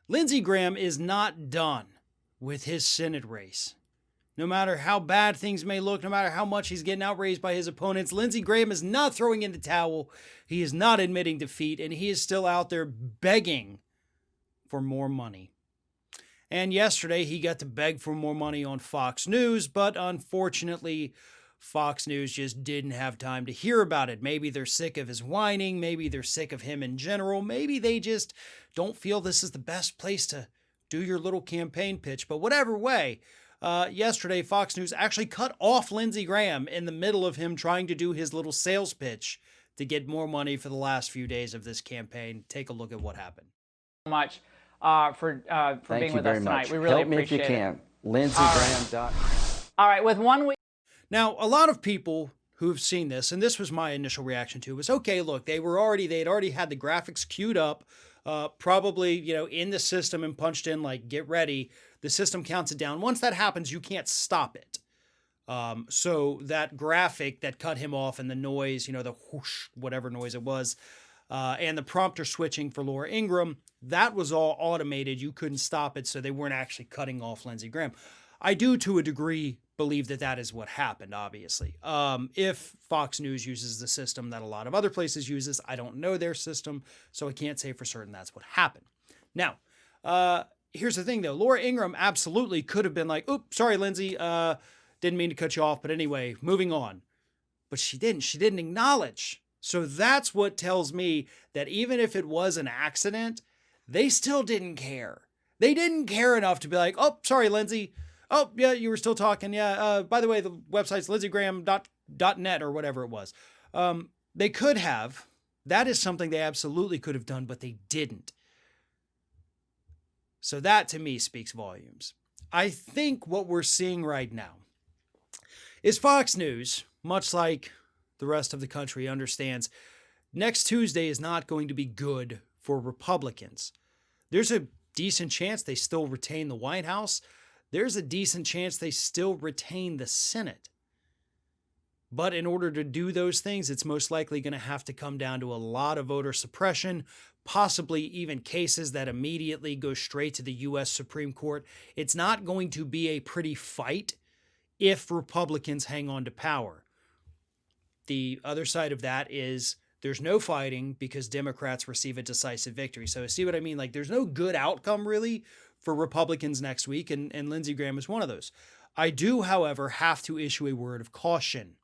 Lindsey Graham is not done with his Senate race. No matter how bad things may look, no matter how much he's getting outraised by his opponents, Lindsey Graham is not throwing in the towel. He is not admitting defeat, and he is still out there begging for more money. And yesterday, he got to beg for more money on Fox News, but unfortunately, Fox News just didn't have time to hear about it. Maybe they're sick of his whining. Maybe they're sick of him in general. Maybe they just don't feel this is the best place to do your little campaign pitch. But whatever way, yesterday, Fox News actually cut off Lindsey Graham in the middle of him trying to do his little sales pitch to get more money for the last few days of this campaign. Take a look at what happened. Much for being with us tonight. We really appreciate it. Help me if you can. LindseyGraham. All right, with 1 week. Now, a lot of people who've seen this, and this was my initial reaction to it, was, okay, look, they had already had the graphics queued up, probably, in the system and punched in like, get ready. The system counts it down. Once that happens, you can't stop it. So that graphic that cut him off and the noise, the whoosh, whatever noise it was, and the prompter switching for Laura Ingraham, that was all automated. You couldn't stop it, so they weren't actually cutting off Lindsey Graham. I do, to a degree, believe that is what happened, obviously. If Fox News uses the system that a lot of other places uses, I don't know their system, so I can't say for certain that's what happened. Now, here's the thing, though. Laura Ingraham absolutely could have been like, oops, sorry, Lindsey, didn't mean to cut you off, but anyway, moving on. But she didn't. She didn't acknowledge. So that's what tells me that even if it was an accident, they still didn't care. They didn't care enough to be like, oh, sorry, Lindsey. Oh, yeah, you were still talking. Yeah, by the way, the website's lindseygraham.net or whatever it was. They could have. That is something they absolutely could have done, but they didn't. So that, to me, speaks volumes. I think what we're seeing right now is Fox News, much like the rest of the country, understands next Tuesday is not going to be good for Republicans. There's a decent chance they still retain the White House. There's a decent chance they still retain the Senate. But in order to do those things, it's most likely going to have to come down to a lot of voter suppression, possibly even cases that immediately go straight to the U.S. Supreme Court. It's not going to be a pretty fight if Republicans hang on to power. The other side of that is there's no fighting because Democrats receive a decisive victory. So see what I mean? Like, there's no good outcome really for Republicans next week, and Lindsey Graham is one of those. I do, however, have to issue a word of caution.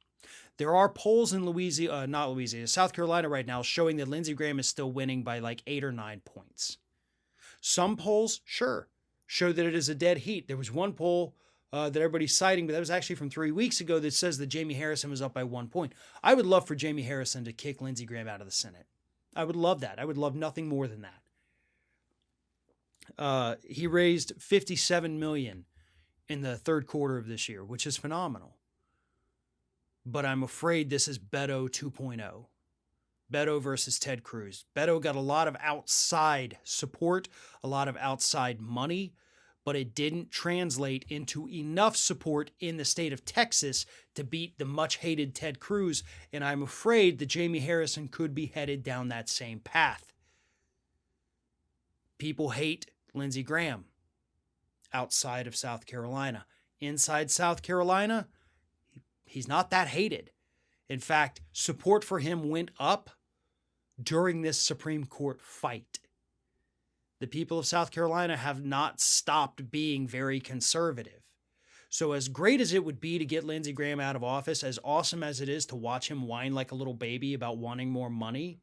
There are polls in South Carolina right now showing that Lindsey Graham is still winning by like 8 or 9 points. Some polls, sure, show that it is a dead heat. There was one poll that everybody's citing, but that was actually from 3 weeks ago, that says that Jamie Harrison was up by 1 point. I would love for Jamie Harrison to kick Lindsey Graham out of the Senate. I would love that. I would love nothing more than that. He raised $57 million in the third quarter of this year, which is phenomenal. But I'm afraid this is Beto 2.0. Beto versus Ted Cruz. Beto got a lot of outside support, a lot of outside money, but it didn't translate into enough support in the state of Texas to beat the much-hated Ted Cruz, and I'm afraid that Jamie Harrison could be headed down that same path. People hate Lindsey Graham outside of South Carolina. Inside South Carolina, he's not that hated. In fact, support for him went up during this Supreme Court fight. The people of South Carolina have not stopped being very conservative. So as great as it would be to get Lindsey Graham out of office, as awesome as it is to watch him whine like a little baby about wanting more money,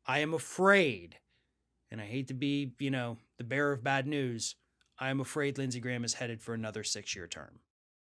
I am afraid, and I hate to be, the bearer of bad news, I am afraid Lindsey Graham is headed for another 6-year term.